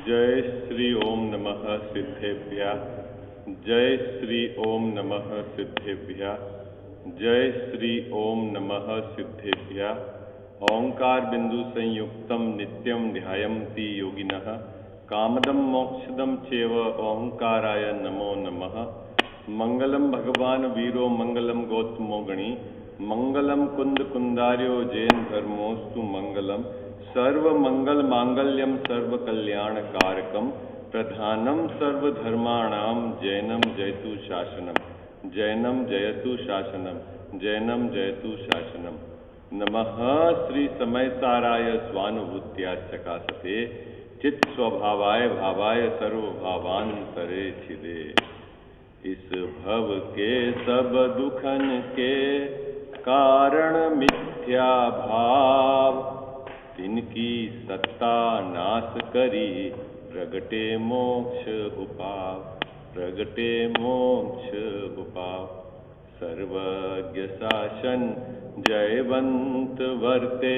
जय श्री ओम नमः सिद्धेभ्यः। जय श्री ओम नमः सिद्धेभ्यः। जय श्री ओम नमः सिद्धेभ्यः। ओंकार बिंदु संयुक्तम नित्यम ध्यायन्ति योगिनः कामदम मोक्षदम चैव ओंकाराय नमो नमः। मंगलम भगवान वीरो मंगलम गौतमो गणी मंगलम कुंद कुंदार्यो जैन धर्मोस्तु मंगलम सर्व मंगल मांगल्यम सर्व कल्याण कारकम प्रधानम सर्वधर्माणाम जैनम जयतु शासनम जैनम जयतु शासनम जैनम जयतु शासनम। नमः श्री समय साराय स्वानुभूत्या चकासते चित्त स्वभावाय भावाय सर्वभावांतरे छिदे। इस भव के सब दुखन के कारण मिथ्या भाव तिनकी सत्ता नाश करी प्रगटे मोक्ष उपाव प्रगटे मोक्ष उपाव। सर्वज्ञ शासन जयवंत वर्ते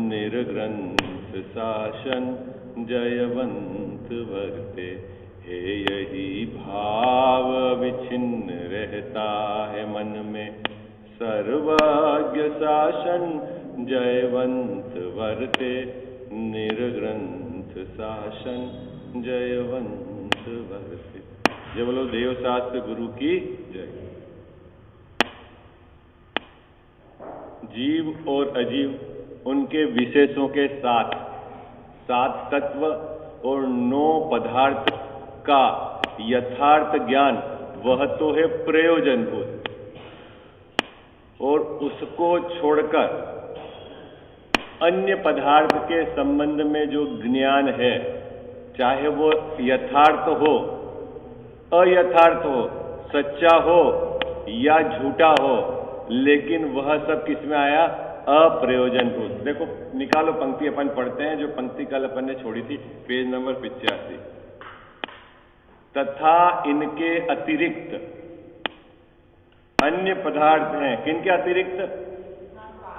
निर्ग्रंथ शासन जयवंत वर्ते। हे यही भाव विच्छिन्न रहता है मन में सर्वज्ञ शासन जयवंत वर्ते निर्ग्रंथ शासन जयवंत वर्ते। जय बोलो देव शास्त्र गुरु की जय। जीव और अजीव उनके विशेषों के साथ 7 तत्व और 9 पदार्थ का यथार्थ ज्ञान वह तो है प्रयोजनभूत, और उसको छोड़कर अन्य पदार्थ के संबंध में जो ज्ञान है, चाहे वो यथार्थ हो अयथार्थ हो, सच्चा हो या झूठा हो, लेकिन वह सब किस में आया? अप्रयोजनभूत। देखो निकालो पंक्ति, अपन पढ़ते हैं जो पंक्ति कल अपन ने छोड़ी थी, पेज नंबर 85। तथा इनके अतिरिक्त अन्य पदार्थ हैं। किनके अतिरिक्त?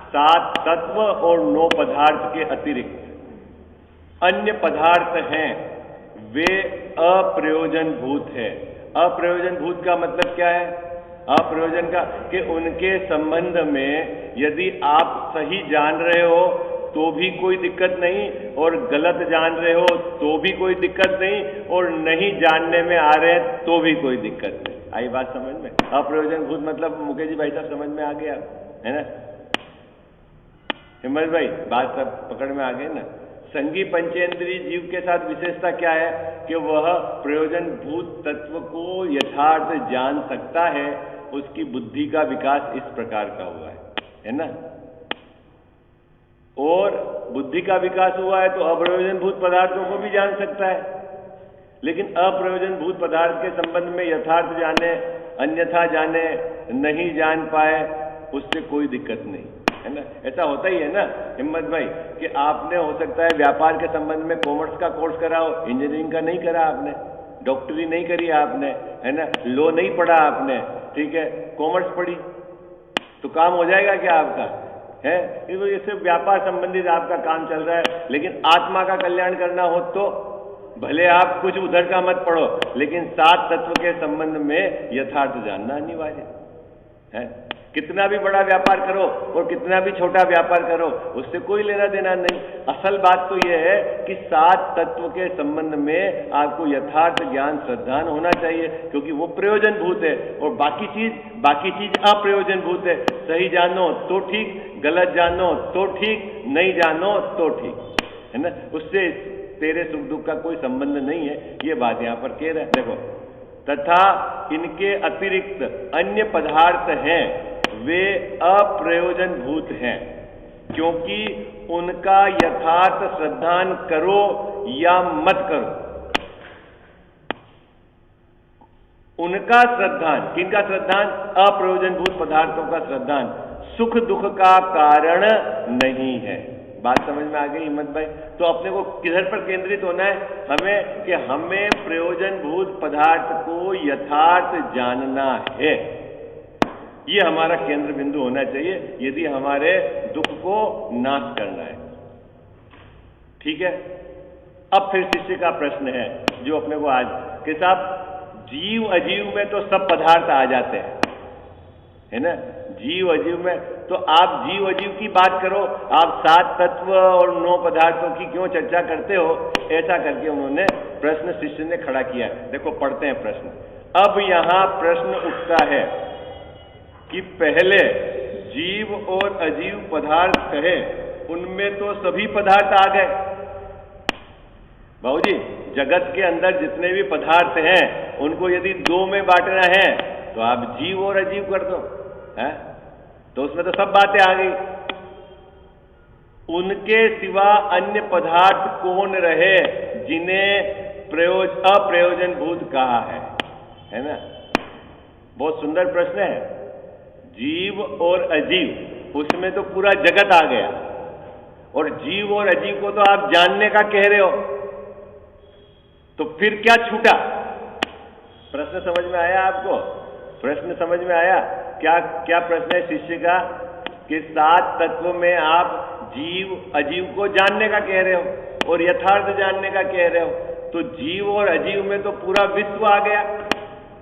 7 तत्व और 9 पदार्थ के अतिरिक्त अन्य पदार्थ हैं, वे अप्रयोजनभूत है। अप्रयोजनभूत का मतलब क्या है? अप्रयोजन का कि उनके संबंध में यदि आप सही जान रहे हो तो भी कोई दिक्कत नहीं, और गलत जान रहे हो तो भी कोई दिक्कत नहीं, और नहीं जानने में आ रहे हैं तो भी कोई दिक्कत नहीं। आई बात समझ में? अप्रयोजनभूत मतलब मुकेश जी भाई साहब समझ में आ गया है ना? हिम्मत भाई बात सब पकड़ में आ गई ना? संगी पंचेंद्रीय जीव के साथ विशेषता क्या है कि वह प्रयोजनभूत तत्व को यथार्थ जान सकता है। उसकी बुद्धि का विकास इस प्रकार का हुआ है ना? और बुद्धि का विकास हुआ है तो अप्रयोजनभूत पदार्थों को भी जान सकता है, लेकिन अप्रयोजनभूत पदार्थ के संबंध में यथार्थ जाने अन्यथा जाने नहीं जान पाए उससे कोई दिक्कत नहीं है ना? ऐसा होता ही है ना हिम्मत भाई कि आपने हो सकता है व्यापार के संबंध में कॉमर्स का कोर्स करा हो, इंजीनियरिंग का नहीं करा आपने, डॉक्टरी नहीं करी आपने, है ना, लॉ नहीं पढ़ा आपने, ठीक है, कॉमर्स पढ़ी तो काम हो जाएगा क्या आपका? है इससे व्यापार संबंधित आपका काम चल रहा है, लेकिन आत्मा का कल्याण करना हो तो भले आप कुछ उधर का मत पढ़ो, लेकिन 7 तत्व के संबंध में यथार्थ जानना अनिवार्य है। कितना भी बड़ा व्यापार करो और कितना भी छोटा व्यापार करो, उससे कोई लेना देना नहीं। असल बात तो यह है कि 7 तत्व के संबंध में आपको यथार्थ ज्ञान श्रद्धान होना चाहिए, क्योंकि वो प्रयोजनभूत है और बाकी चीज अप्रयोजनभूत है। सही जानो तो ठीक, गलत जानो तो ठीक, नहीं जानो तो ठीक, है ना? उससे तेरे सुख दुख का कोई संबंध नहीं है, ये बात यहां पर कह रहे हैं। देखो, तथा इनके अतिरिक्त अन्य पदार्थ हैं, वे अप्रयोजनभूत हैं, क्योंकि उनका यथार्थ श्रद्धान करो या मत करो, उनका श्रद्धान, किनका श्रद्धान? अप्रयोजनभूत पदार्थों का श्रद्धान सुख दुख का कारण नहीं है। बात समझ में आ गई हिम्मत भाई? तो अपने को किधर पर केंद्रित होना है? हमें कि हमें प्रयोजनभूत पदार्थ को यथार्थ जानना है। ये हमारा केंद्र बिंदु होना चाहिए यदि हमारे दुख को नाश करना है। ठीक है? अब फिर शिष्य का प्रश्न है जो अपने को आज के साथ जीव अजीव में तो सब पदार्थ आ जाते हैं, है ना। जीव अजीव में तो आप जीव अजीव की बात करो, आप 7 तत्व और 9 पदार्थों की क्यों चर्चा करते हो, ऐसा करके उन्होंने प्रश्न शिष्य ने खड़ा किया। देखो पढ़ते हैं प्रश्न। अब यहां प्रश्न उठता है कि पहले जीव और अजीव पदार्थ कहे, उनमें तो सभी पदार्थ आ गए। बाबूजी, जगत के अंदर जितने भी पदार्थ हैं उनको यदि 2 में बांटना है तो आप जीव और अजीव कर दो, है तो उसमें तो सब बातें आ गई। उनके सिवा अन्य पदार्थ कौन रहे जिन्हें अप्रयोजनभूत कहा है ना। बहुत सुंदर प्रश्न है। जीव और अजीव, उसमें तो पूरा जगत आ गया, और जीव और अजीव को तो आप जानने का कह रहे हो, तो फिर क्या छूटा। प्रश्न समझ में आया आपको? प्रश्न समझ में आया? क्या क्या प्रश्न है शिष्य का कि 7 तत्व में आप जीव अजीव को जानने का कह रहे हो और यथार्थ जानने का कह रहे हो, तो जीव और अजीव में तो पूरा विश्व आ गया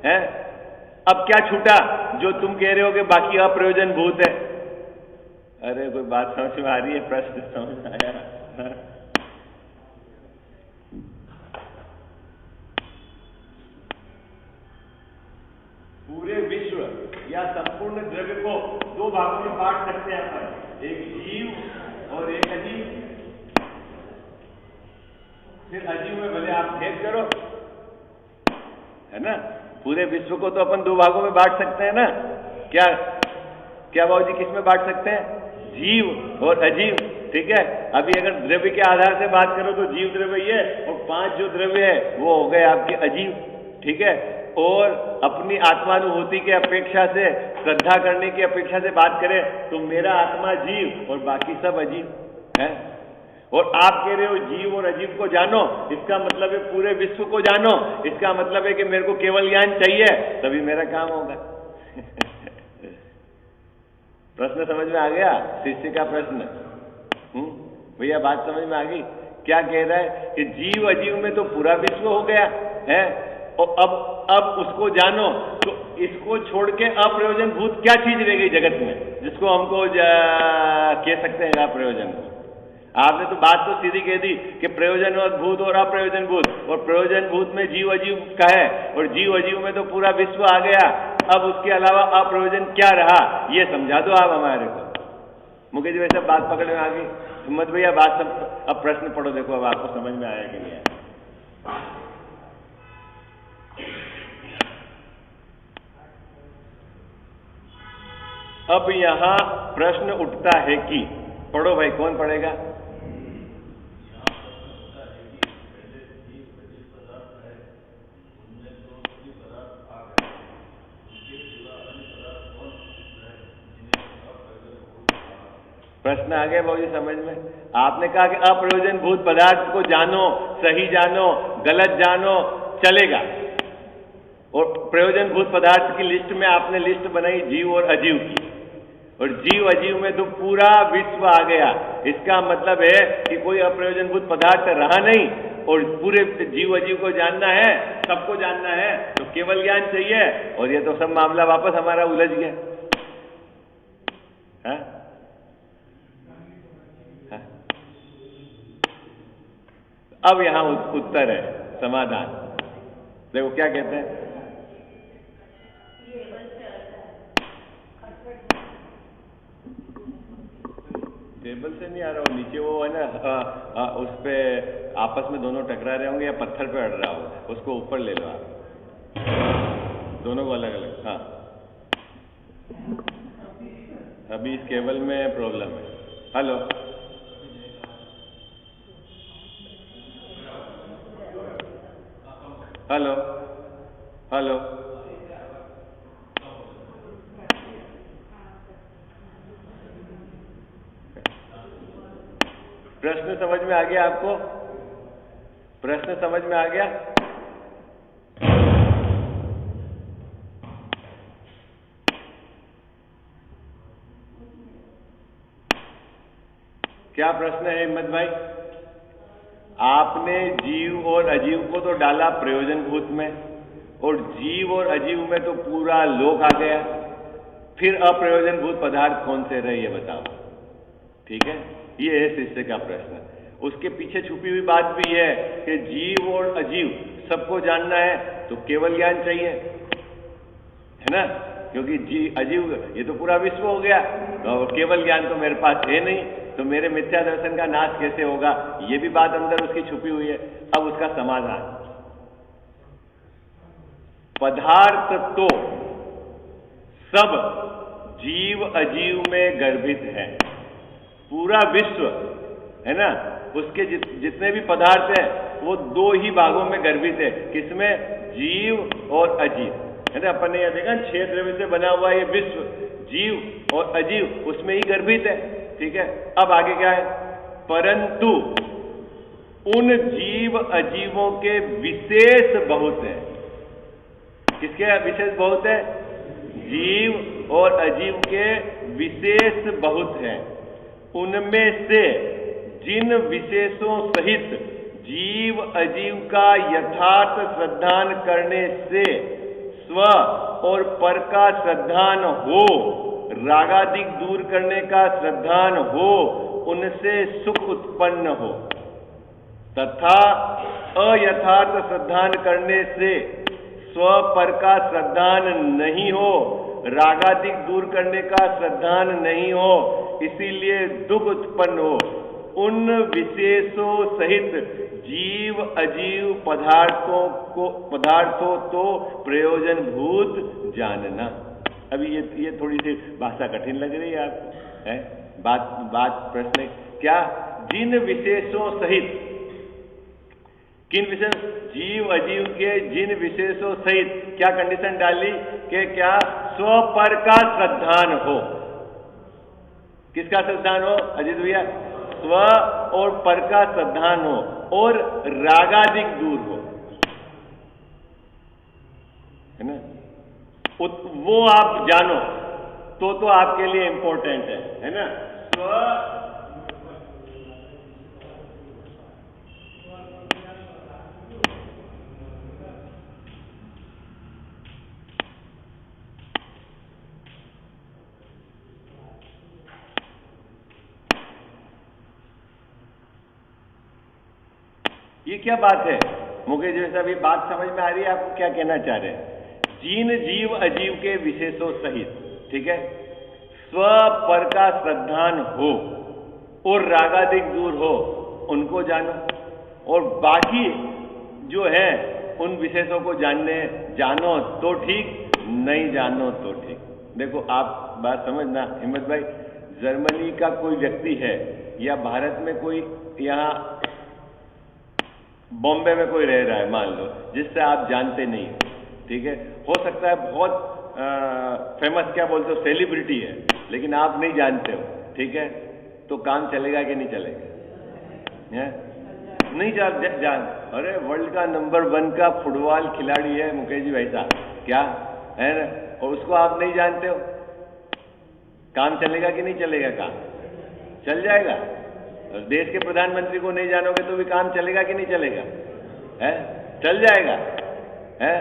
है। अब क्या छूटा जो तुम कह रहे हो कि बाकी अप्रयोजनभूत है। अरे कोई बात समझ में आ रही है? प्रश्न समझ में आया? पूरे विश्व या संपूर्ण द्रव्य को 2 भागों में बांट सकते हैं अपन, एक जीव और एक अजीव। फिर अजीव में भले आप भेद करो, है ना। पूरे विश्व को तो अपन 2 भागों में बांट सकते हैं ना। क्या क्या बाबूजी, किस में बांट सकते हैं? जीव और अजीव, ठीक है। अभी अगर द्रव्य के आधार से बात करो तो जीव द्रव्य ये, और 5 जो द्रव्य है वो हो गए आपके अजीव, ठीक है। और अपनी आत्मानुभूति के अपेक्षा से, श्रद्धा करने की अपेक्षा से बात करें तो मेरा आत्मा जीव और बाकी सब अजीव है। और आप कह रहे हो जीव और अजीव को जानो, इसका मतलब है पूरे विश्व को जानो, इसका मतलब है कि मेरे को केवल ज्ञान चाहिए तभी मेरा काम होगा। प्रश्न समझ में आ गया? शिष्य का प्रश्न। भैया बात समझ में आ गई? क्या कह रहा है कि जीव अजीव में तो पूरा विश्व हो गया है, और अब उसको जानो, तो इसको छोड़ के अप्रयोजनभूत क्या चीज रह गई जगत में जिसको हमको कह सकते हैं अप्रयोजनभूत। आपने तो बात तो सीधी कह दी कि प्रयोजनभूत और अप्रयोजनभूत, और प्रयोजनभूत में जीव अजीव का है, और जीव अजीव में तो पूरा विश्व आ गया। अब उसके अलावा अप्रयोजन क्या रहा, ये समझा दो आप हमारे को। मुकेश जी वैसे बात पकड़ में आ गई? हिम्मत भैया बात सब, अब प्रश्न पढ़ो, देखो अब आपको समझ में आया कि नहीं आया। अब यहां प्रश्न उठता है कि, पढ़ो भाई, कौन पढ़ेगा? प्रश्न आ गया बाबूजी समझ में? आपने कहा कि अप्रयोजनभूत पदार्थ को जानो, सही जानो, गलत जानो, चलेगा। और प्रयोजनभूत पदार्थ की लिस्ट में आपने लिस्ट बनाई जीव और अजीव की, और जीव अजीव में तो पूरा विश्व आ गया। इसका मतलब है कि कोई अप्रयोजनभूत पदार्थ रहा नहीं, और पूरे जीव अजीव को जानना है, सबको जानना है, तो केवल ज्ञान चाहिए, और ये तो सब मामला वापस हमारा उलझ गया है? अब यहां उत्तर है, समाधान। देखो क्या कहते हैं। टेबल से नहीं आ रहा हो, नीचे वो है ना, उस पे आपस में दोनों टकरा रहे होंगे या पत्थर पे अड़ रहा होगा, उसको ऊपर ले लो आप, दोनों को अलग अलग। हाँ, अभी इस केबल में प्रॉब्लम है। हेलो, हेलो, हेलो, प्रश्न समझ में आ गया आपको? प्रश्न समझ में आ गया? क्या प्रश्न है हिम्मत भाई? आपने जीव और अजीव को तो डाला प्रयोजन भूत में, और जीव और अजीव में तो पूरा लोक आ गया, फिर अप्रयोजन भूत पदार्थ कौन से रहे ये बताओ। ठीक है, ये है शिष्य का प्रश्न। उसके पीछे छुपी हुई बात भी है कि जीव और अजीव सबको जानना है तो केवल ज्ञान चाहिए, है ना, क्योंकि अजीव ये तो पूरा विश्व हो गया, तो केवल ज्ञान तो मेरे पास है नहीं, तो मेरे मिथ्या दर्शन का नाश कैसे होगा, ये भी बात अंदर उसकी छुपी हुई है। अब उसका समाधान, पदार्थ तो सब जीव अजीव में गर्भित है, पूरा विश्व है ना, उसके जितने भी पदार्थ हैं वो दो ही भागों में गर्भित है, किसमें, जीव और अजीव, है ना। अपन ने यह देखा 6 द्रव्य से बना हुआ ये विश्व, जीव और अजीव उसमें ही गर्भित है। ठीक है, अब आगे क्या है, परंतु उन जीव अजीवों के विशेष बहुत है। किसके विशेष बहुत है, जीव और अजीव के विशेष बहुत है। उनमें से जिन विशेषों सहित जीव अजीव का यथार्थ श्रद्धान करने से स्व और पर का श्रद्धान हो, रागादिक दूर करने का श्रद्धान हो, उनसे सुख उत्पन्न हो, तथा अयथार्थ श्रद्धान करने से स्व पर का श्रद्धान नहीं हो, रागादिक दूर करने का श्रद्धान नहीं हो, इसीलिए दुख उत्पन्न हो। उन विशेषों सहित जीव अजीव पदार्थों तो प्रयोजन भूत जानना। अभी ये थोड़ी सी भाषा कठिन लग रही है आपको, है बात प्रश्न क्या, जिन विशेषों सहित, किन विशेष, जीव अजीव के जिन विशेषों सहित क्या कंडीशन डाली कि क्या, स्व पर का श्रद्धान हो। किसका श्रद्धान हो अजीत भैया, स्व और पर का श्रद्धान हो, और रागादिक दूर हो, है ना, वो आप जानो तो आपके लिए इंपॉर्टेंट है ना। स्व ये क्या बात है मुकेश जी साहब, ये बात समझ में आ रही है आपको क्या कहना चाह रहे हैं। जिन जीव अजीव के विशेषों सहित, ठीक है, स्व पर का श्रद्धान हो और रागादिक दूर हो, उनको जानो, और बाकी जो है उन विशेषों को जानो तो ठीक, नहीं जानो तो ठीक। देखो आप बात समझना हिम्मत भाई, जर्मनी का कोई व्यक्ति है या भारत में कोई, यहाँ बॉम्बे में कोई रह रहा है मान लो, जिससे आप जानते नहीं हो, ठीक है, हो सकता है बहुत फेमस, क्या बोलते हो, सेलिब्रिटी है, लेकिन आप नहीं जानते हो, ठीक है, तो काम चलेगा कि नहीं चलेगा, है? नहीं जान, अरे वर्ल्ड का नंबर 1 का फुटबॉल खिलाड़ी है मुकेश जी भाई साहब, क्या है ना, और उसको आप नहीं जानते हो, काम चलेगा कि नहीं चलेगा, काम चल जाएगा। और देश के प्रधानमंत्री को नहीं जानोगे तो भी काम चलेगा कि नहीं चलेगा, है, चल जाएगा, है।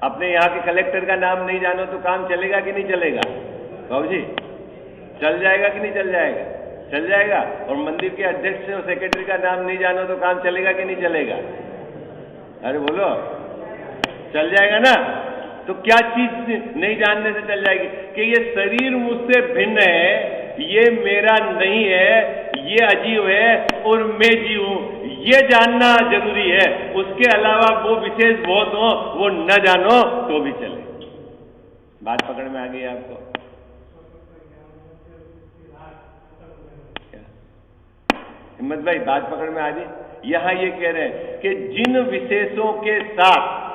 अपने यहाँ के कलेक्टर का नाम नहीं जानो तो काम चलेगा कि नहीं चलेगा, बाबू जी, चल जाएगा कि नहीं चल जाएगा, चल जाएगा। और मंदिर के अध्यक्ष और सेक्रेटरी का नाम नहीं जानो तो काम चलेगा कि नहीं चलेगा, अरे बोलो, चल जाएगा ना। तो क्या चीज नहीं जानने से चल जाएगी कि ये शरीर मुझसे भिन्न है, ये मेरा नहीं है, ये अजीव है और मैं जीव हूं, ये जानना जरूरी है। उसके अलावा वो विशेष बहुत हो, वो न जानो तो भी चले। बात पकड़ में आ गई आपको, हिम्मत भाई, बात पकड़ में आ गई। यहां ये कह रहे हैं कि जिन विशेषों के साथ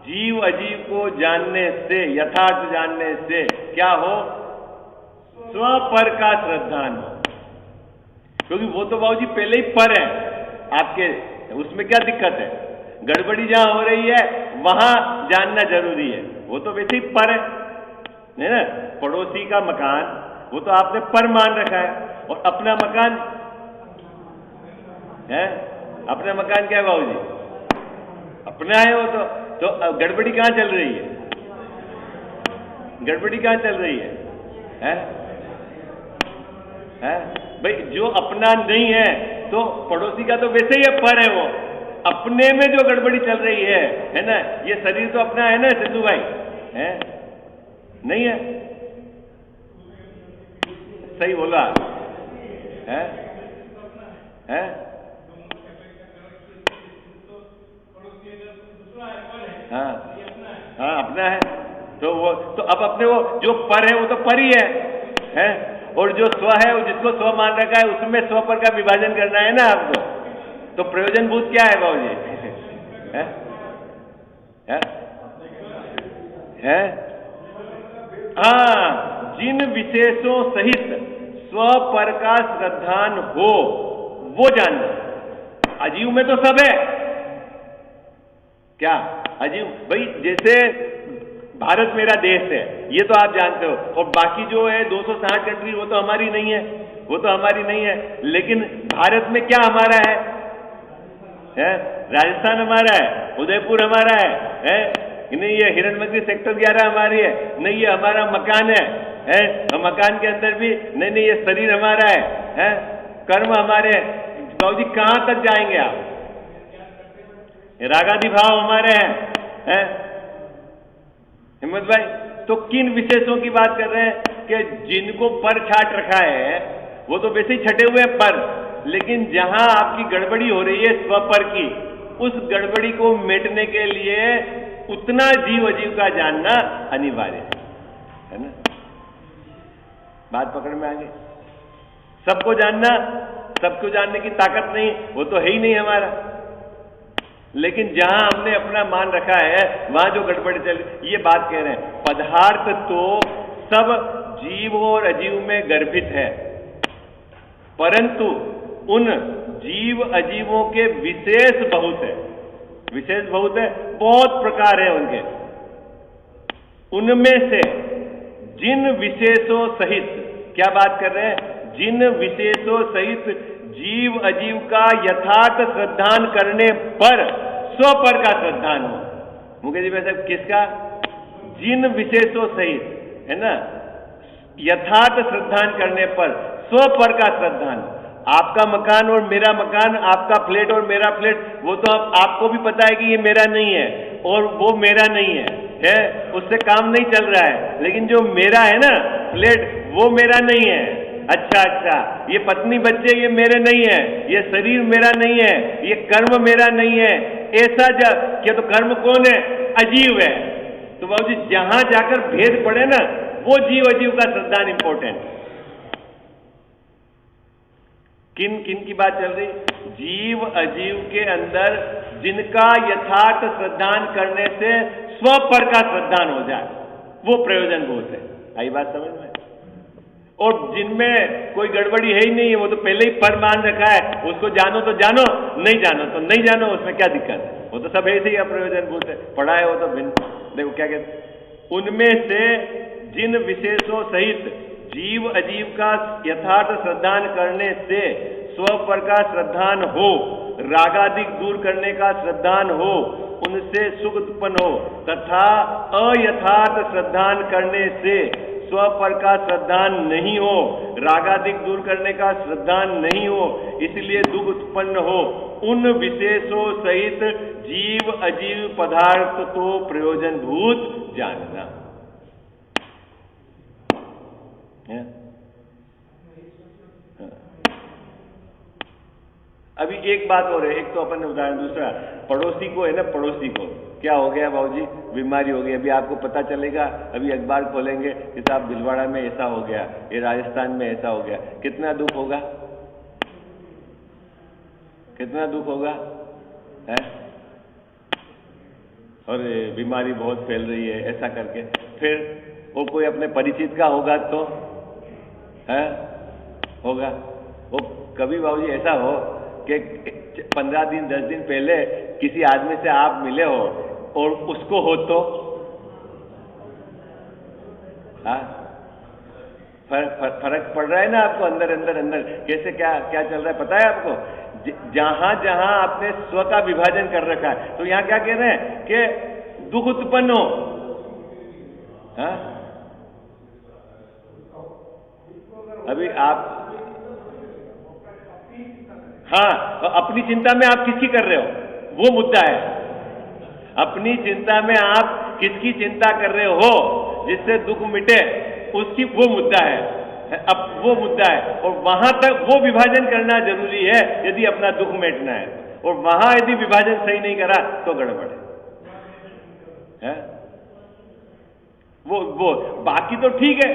जीव अजीव को जानने से, यथार्थ जानने से क्या हो, स्व पर का श्रद्धान हो, क्योंकि वो तो बाबूजी पहले ही पर है आपके, उसमें क्या दिक्कत है, गड़बड़ी जहां हो रही है वहां जानना जरूरी है, वो तो वैसे ही पर है ना। पड़ोसी का मकान वो तो आपने पर मान रखा है, और अपना मकान है अपना मकान क्या है बाबूजी? अपना है वो तो अब गड़बड़ी कहाँ चल रही है? गड़बड़ी कहाँ चल रही है? हैं? हैं? भाई जो अपना नहीं है तो पड़ोसी का तो वैसे ही पर है वो। अपने में जो गड़बड़ी चल रही है ना, ये शरीर तो अपना है ना सिद्धू भाई? है नहीं है? सही बोला है? हैं? हाँ हाँ अपना है तो वो तो अब अपने वो जो पर है वो तो पर ही है? और जो स्व है, जिसको स्व मान रखा है, उसमें स्व पर का विभाजन करना है ना आपको। तो प्रयोजनभूत क्या है बाबूजी? है? है? है? हाँ, जिन विशेषों सहित स्व पर का श्रद्धान हो वो जानना। अजीव में तो सब है क्या? अजीव भाई जैसे भारत मेरा देश है, ये तो आप जानते हो, और बाकी जो है 260 कंट्री वो तो हमारी नहीं है, वो तो हमारी नहीं है। लेकिन भारत में क्या हमारा है? राजस्थान हमारा है, उदयपुर हमारा है? नहीं ये हिरणमंत्री सेक्टर 11 हमारी है, नहीं ये हमारा मकान है? मकान के अंदर भी नहीं ये शरीर हमारा है? कर्म हमारे। बाबूजी कहां तक जाएंगे आप? रागादि भाव हमारे हैं? हिम्मत भाई तो किन विशेषों की बात कर रहे हैं कि जिनको पर छाट रखा है वो तो वैसे ही छटे हुए हैं पर, लेकिन जहां आपकी गड़बड़ी हो रही है स्व पर की, उस गड़बड़ी को मिटने के लिए उतना जीव अजीव का जानना अनिवार्य है ना? बात पकड़ में आ गई? सबको जानना, सबको जानने की ताकत नहीं, वो तो है ही नहीं हमारा। लेकिन जहां हमने अपना मान रखा है वहां जो गड़बड़ी चल, ये बात कह रहे हैं पदार्थ तो सब जीव और अजीव में गर्भित है, परंतु उन जीव अजीवों के विशेष बहुत है। विशेष बहुत है, बहुत प्रकार है उनके। उनमें से जिन विशेषों सहित, क्या बात कर रहे हैं? जिन विशेषों सहित जीव अजीव का यथार्थ श्रद्धान करने पर स्व पर का श्रद्धान हो। मुकेश जी वैसे किसका? जिन विशेषों सहित, है ना, यथार्थ श्रद्धान करने पर स्व पर का श्रद्धान। आपका मकान और मेरा मकान, आपका फ्लैट और मेरा फ्लैट, वो तो आपको भी पता है कि ये मेरा नहीं है और वो मेरा नहीं है? उससे काम नहीं चल रहा है। लेकिन जो मेरा है ना फ्लैट, वो मेरा नहीं है। अच्छा, ये पत्नी बच्चे ये मेरे नहीं है, ये शरीर मेरा नहीं है, ये कर्म मेरा नहीं है, ऐसा क्या? तो कर्म कौन है? अजीव है। तो बाबूजी जहां जाकर भेद पड़े ना, वो जीव अजीव का श्रद्धान इंपॉर्टेंट। किन किन की बात चल रही? जीव अजीव के अंदर जिनका यथार्थ श्रद्धान करने से स्व पर का श्रद्धान हो जाए, वो प्रयोजनभूत है। आई बात समझ में? और जिनमें कोई गड़बड़ी है ही नहीं है, वो तो पहले ही पर मान रखा है, उसको जानो तो जानो, नहीं जानो तो नहीं जानो, उसमें क्या दिक्कत है? वो तो सब ऐसे ही अप्रयोजनभूत है, पढ़ा है वो तो भिन्न। देखो क्या कहते, उनमें से जिन विशेषों सहित जीव अजीव का यथार्थ श्रद्धान करने से स्व पर का श्रद्धान हो, रागादिक दूर करने का श्रद्धान हो, उनसे सुख उत्पन्न हो, तथा अयथार्थ श्रद्धान करने से स्व पर का श्रद्धान नहीं हो, रागादिक दूर करने का श्रद्धान नहीं हो, इसलिए दुख उत्पन्न हो, उन विशेषों सहित जीव अजीव पदार्थ तो प्रयोजनभूत जानना है। अभी एक बात और है, एक तो अपन ने उदाहरण, दूसरा पड़ोसी को है ना, पड़ोसी को क्या हो गया बाबूजी? बीमारी हो गई। अभी आपको पता चलेगा, अभी अखबार खोलेंगे कि साहब भीलवाड़ा में ऐसा हो गया, ये राजस्थान में ऐसा हो गया। कितना दुख होगा? कितना दुख होगा? है? और बीमारी बहुत फैल रही है ऐसा करके, फिर वो कोई अपने परिचित का होगा तो है होगा। वो कभी बाबूजी ऐसा हो कि 15 दिन 10 दिन पहले किसी आदमी से आप मिले हो और उसको हो तो फर्क पड़ रहा है ना आपको? अंदर अंदर अंदर कैसे क्या क्या चल रहा है पता है आपको? जहां जहां आपने स्व का विभाजन कर रखा है, तो यहां क्या कह रहे हैं कि दुख उत्पन्न हो। हाँ? अभी आप, हाँ, तो अपनी चिंता में आप किसकी कर रहे हो, वो मुद्दा है। अपनी चिंता में आप किसकी चिंता कर रहे हो जिससे दुख मिटे, उसकी वो मुद्दा है। अब वो मुद्दा है, और वहां तक वो विभाजन करना जरूरी है यदि अपना दुख मिटना है। और वहां यदि विभाजन सही नहीं करा तो गड़बड़ है। वो बाकी तो ठीक है,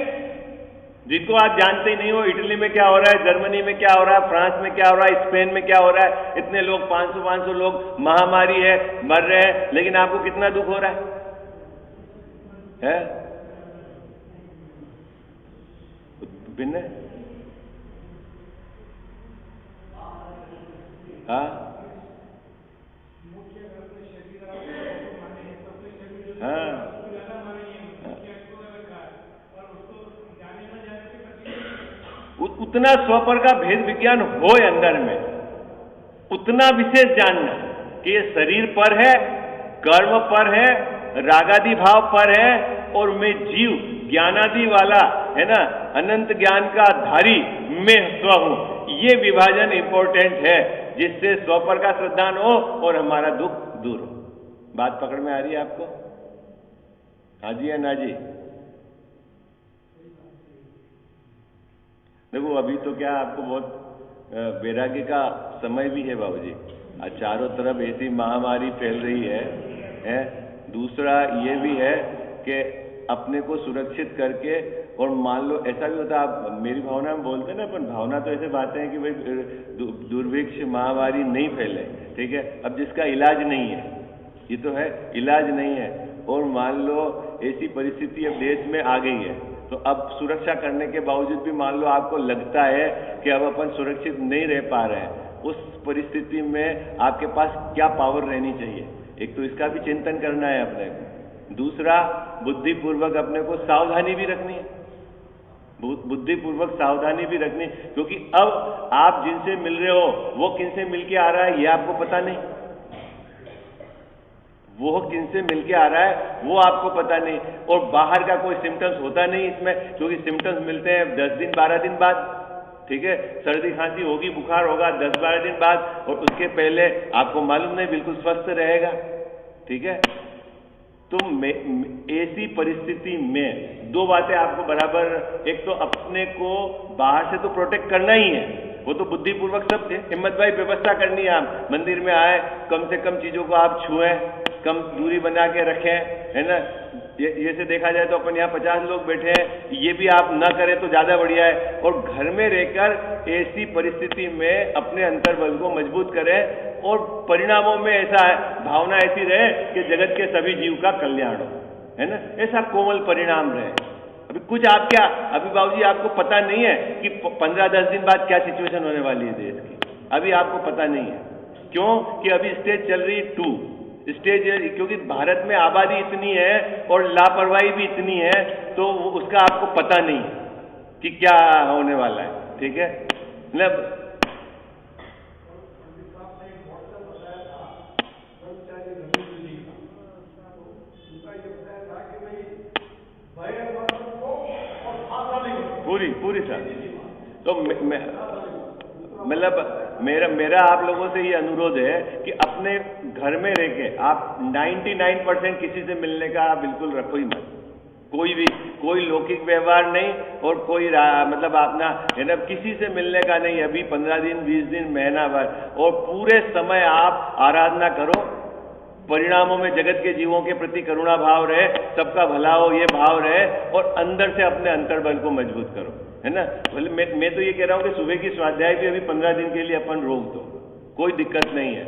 जिनको आप जानते ही नहीं हो, इटली में क्या हो रहा है, जर्मनी में क्या हो रहा है, फ्रांस में क्या हो रहा है, स्पेन में क्या हो रहा है, इतने लोग 500 लोग महामारी है, मर रहे हैं, लेकिन आपको कितना दुख हो रहा है? भिन्न है। हाँ, हाँ, उतना स्वपर का भेद विज्ञान हो अंदर में, उतना विशेष जानना कि ये शरीर पर है, कर्म पर है, रागादि भाव पर है, और मैं जीव ज्ञानादि वाला है ना, अनंत ज्ञान का धारी मैं स्व हूं। ये विभाजन इंपॉर्टेंट है, जिससे स्व पर का श्रद्धान हो और हमारा दुख दूर हो। बात पकड़ में आ रही है आपको? हाँ जी या ना जी? देखो, अभी तो क्या आपको बहुत वैराग्य का समय भी है बाबूजी। चारों तरफ ऐसी महामारी फैल रही है। दूसरा ये भी है कि अपने को सुरक्षित करके, और मान लो ऐसा भी होता है, आप मेरी भावना में बोलते हैं ना, अपन भावना तो ऐसे बातें हैं कि भाई दुर्भिक्ष महामारी नहीं फैले, ठीक है। अब जिसका इलाज नहीं है, ये तो है, इलाज नहीं है, और मान लो ऐसी परिस्थिति अब देश में आ गई है, तो अब सुरक्षा करने के बावजूद भी मान लो आपको लगता है कि अब अपन सुरक्षित नहीं रह पा रहे हैं, उस परिस्थिति में आपके पास क्या पावर रहनी चाहिए? एक तो इसका भी चिंतन करना है अपने को। दूसरा, बुद्धिपूर्वक अपने को सावधानी भी रखनी है, बुद्धिपूर्वक सावधानी भी रखनी, क्योंकि अब आप जिनसे मिल रहे हो वो किनसे मिलके आ रहा है ये आपको पता नहीं, वो किनसे मिलके आ रहा है वो आपको पता नहीं, और बाहर का कोई सिम्टम्स होता नहीं इसमें, क्योंकि सिम्टम्स मिलते हैं 10 दिन 12 दिन बाद, ठीक है। सर्दी खांसी होगी, बुखार होगा 10-12 दिन बाद, और उसके पहले आपको मालूम नहीं, बिल्कुल स्वस्थ रहेगा, ठीक है। तो ऐसी परिस्थिति में दो बातें आपको बराबर, एक तो अपने को बाहर से तो प्रोटेक्ट करना ही है, वो तो बुद्धिपूर्वक सब हिम्मत भाई व्यवस्था करनी है। आप मंदिर में आए, कम से कम चीजों को आप छुएं, कम दूरी बना के रखें, है ना। ये से देखा जाए तो अपन यहाँ 50 लोग बैठे हैं, ये भी आप ना करें तो ज्यादा बढ़िया है। और घर में रहकर ऐसी परिस्थिति में अपने अंतर्बल को मजबूत करें, और परिणामों में ऐसा है, भावना ऐसी रहे कि जगत के सभी जीव का कल्याण हो, है ना, ऐसा कोमल परिणाम रहे। अभी कुछ आप क्या, अभी बाबूजी आपको पता नहीं है कि 15-10 दिन बाद क्या सिचुएशन होने वाली है देश की, अभी आपको पता नहीं है। क्यों? कि अभी स्टेज चल रही है 2 स्टेज, क्योंकि भारत में आबादी इतनी है और लापरवाही भी इतनी है, तो उसका आपको पता नहीं कि क्या होने वाला है, ठीक है। मतलब पूरी सर, तो मतलब मेरा आप लोगों से ये अनुरोध है कि अपने घर में रह के आप 99% किसी से मिलने का बिल्कुल रखो ही मत, कोई लौकिक व्यवहार नहीं, और कोई मतलब अपना है ना, किसी से मिलने का नहीं, अभी 15 दिन 20 दिन महीना भर, और पूरे समय आप आराधना करो, परिणामों में जगत के जीवों के प्रति करुणा भाव रहे, सबका भला हो ये भाव रहे, और अंदर से अपने अंतर्बल को मजबूत करो, है ना। बोले मैं तो ये कह रहा हूं कि सुबह की स्वाध्याय भी अभी 15 दिन के लिए अपन रोक दो, कोई दिक्कत नहीं है।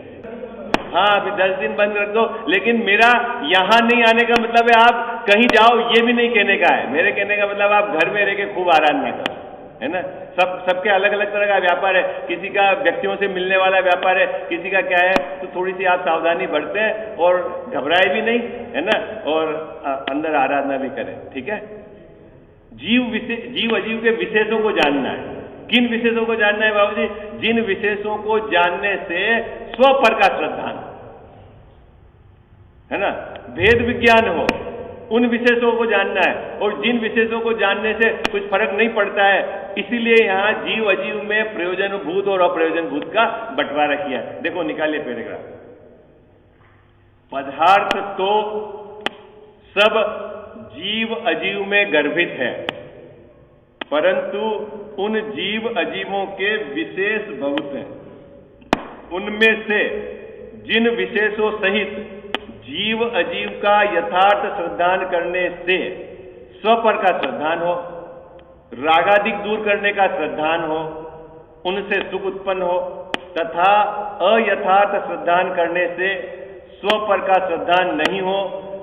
हाँ, अभी 10 दिन बंद कर दो, लेकिन मेरा यहां नहीं आने का मतलब है आप कहीं जाओ ये भी नहीं कहने का है। मेरे कहने का मतलब आप घर में रह के खूब आराधना करो, है ना। सबके अलग अलग तरह का व्यापार है, किसी का व्यक्तियों से मिलने वाला व्यापार है, किसी का क्या है, तो थोड़ी सी आप सावधानी बरतें और घबराए भी नहीं, है ना, और अंदर आराधना भी करें, ठीक है। जीव अजीव के विशेषों को जानना है किन विशेषों को जानना है बाबू जी? जिन विशेषों को जानने से स्व पर का श्रद्धान है ना, भेद विज्ञान हो, उन विशेषों को जानना है। और जिन विशेषों को जानने से कुछ फर्क नहीं पड़ता है, इसीलिए यहां जीव अजीव में प्रयोजन भूत और अप्रयोजन भूत का बंटवारा किया। देखो निकालिए पैराग्राफ। पदार्थ तो सब जीव अजीव में गर्भित है, परंतु उन जीव अजीवों के विशेष बहुत हैं। उनमें से जिन विशेषों सहित जीव अजीव का यथार्थ श्रद्धान करने से स्व पर का श्रद्धान हो, रागादिक दूर करने का श्रद्धान हो, उनसे सुख उत्पन्न हो, तथा अयथार्थ श्रद्धान करने से स्व पर का श्रद्धान नहीं हो,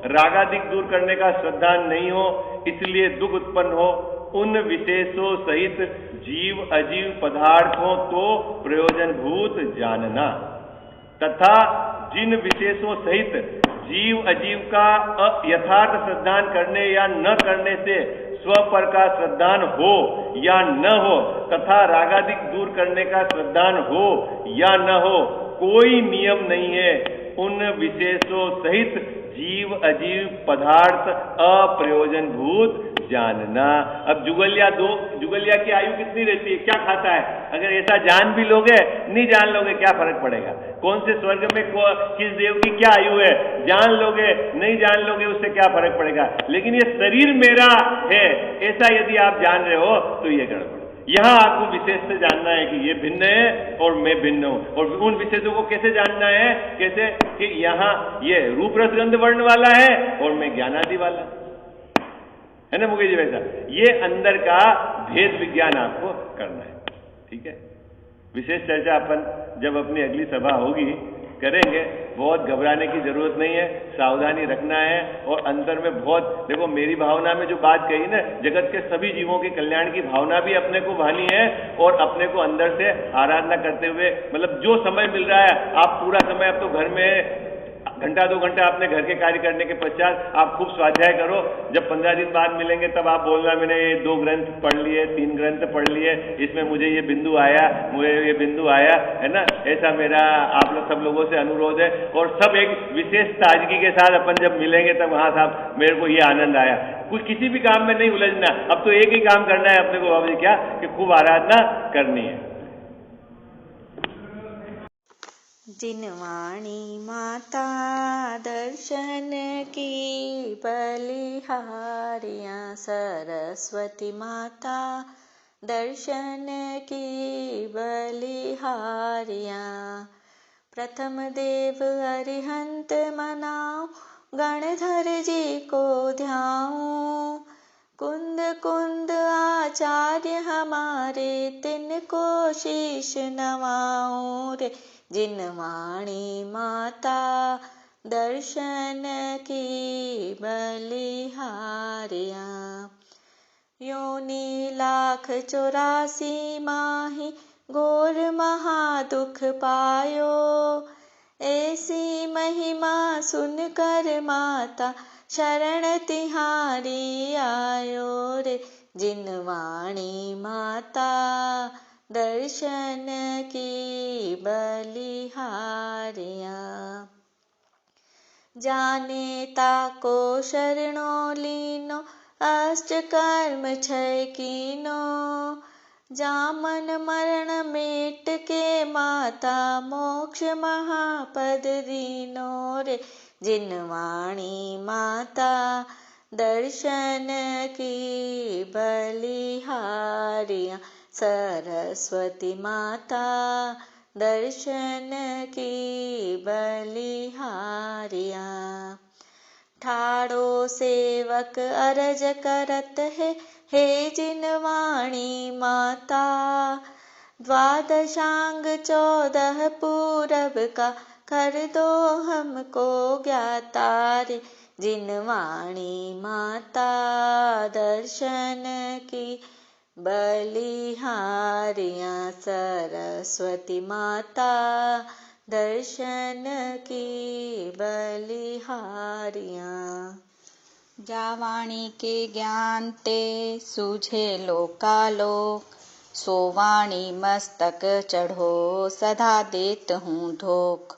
रागादिक दूर करने का श्रद्धान नहीं हो, इसलिए दुख उत्पन्न हो, उन विशेषों सहित जीव अजीव पदार्थों तो प्रयोजनभूत जानना, तथा जिन विशेषों सहित जीव अजीव का यथार्थ श्रद्धान करने या न करने से स्व पर का श्रद्धान हो या न हो, तथा रागादिक दूर करने का श्रद्धान हो या न हो, कोई नियम नहीं है। उन विशेषों सहित जीव अजीव पदार्थ अप्रयोजनभूत जानना। अब जुगलिया की आयु कितनी रहती है, क्या खाता है? अगर ऐसा जान भी लोगे, नहीं जान लोगे, क्या फर्क पड़ेगा? कौन से स्वर्ग में किस देव की क्या आयु है, जान लोगे नहीं जान लोगे, उससे क्या फर्क पड़ेगा? लेकिन ये शरीर मेरा है, ऐसा यदि आप जान रहे हो तो ये गड़बड़। यहां आपको विशेष से जानना है कि ये भिन्न है और मैं भिन्न हूं। और उन विशेषों को कैसे जानना है? कैसे कि यहां ये रूप रस गंध वर्ण वाला है और मैं ज्ञानादि वाला, है ना मुकेश जी? वैसा ये अंदर का भेद विज्ञान आपको करना है। ठीक है, विशेष चर्चा अपन जब अपनी अगली सभा होगी करेंगे। बहुत घबराने की जरूरत नहीं है, सावधानी रखना है। और अंदर में बहुत देखो, मेरी भावना में जो बात कही ना, जगत के सभी जीवों के कल्याण की भावना भी अपने को भानी है, और अपने को अंदर से आराधना करते हुए, मतलब जो समय मिल रहा है आप पूरा समय, अब तो घर में घंटा 2 घंटा अपने घर के कार्य करने के पश्चात आप खूब स्वाध्याय करो। जब 15 दिन बाद मिलेंगे तब आप बोलना मैंने ये 2 ग्रंथ पढ़ लिए, 3 ग्रंथ पढ़ लिए, इसमें मुझे ये बिंदु आया, मुझे ये बिंदु आया, है ना? ऐसा मेरा आप लोग सब लोगों से अनुरोध है। और सब एक विशेष ताजगी के साथ अपन जब मिलेंगे तब हाँ साहब मेरे को ये आनंद आया। कुछ किसी भी काम में नहीं उलझना, अब तो एक ही काम करना है अपने को बाबू जी, क्या कि खूब आराधना करनी है। जिनवाणी माता दर्शन की बलिहारियाँ, सरस्वती माता दर्शन की बलिहारियाँ। प्रथम देव अरिहंत मनाओ, गणधर जी को ध्याऊं। कुंद कुंद आचार्य हमारे, तिनको शीश नवाऊं रे। जिनवाणी माता दर्शन की बलिहारियाँ। योनि 1,84 माही घोर महादुख पायो, ऐसी महिमा सुनकर माता शरण तिहारी आयो रे। जिनवाणी माता दर्शन की बलिहारियाँ। जाने ताको शरणो लीनो, अष्टकर्म 6 कीनो। जामन मरण मेट के माता, मोक्ष महापद दीनो रे। जिनवाणी माता दर्शन की बलिहारियाँ। सरस्वती माता दर्शन की बलिहारियाँ। ठाड़ो सेवक अरज करत है, हे जिनवाणी माता। 12 14 पूरब का कर दो हमको ज्ञाता रे। जिनवाणी माता दर्शन की बलिहारियाँ। सरस्वती माता दर्शन की बलिहारियाँ। जावाणी के ज्ञान ते सूझे लोकालोक, सोवाणी मस्तक चढ़ो सदा देत हूँ धोख।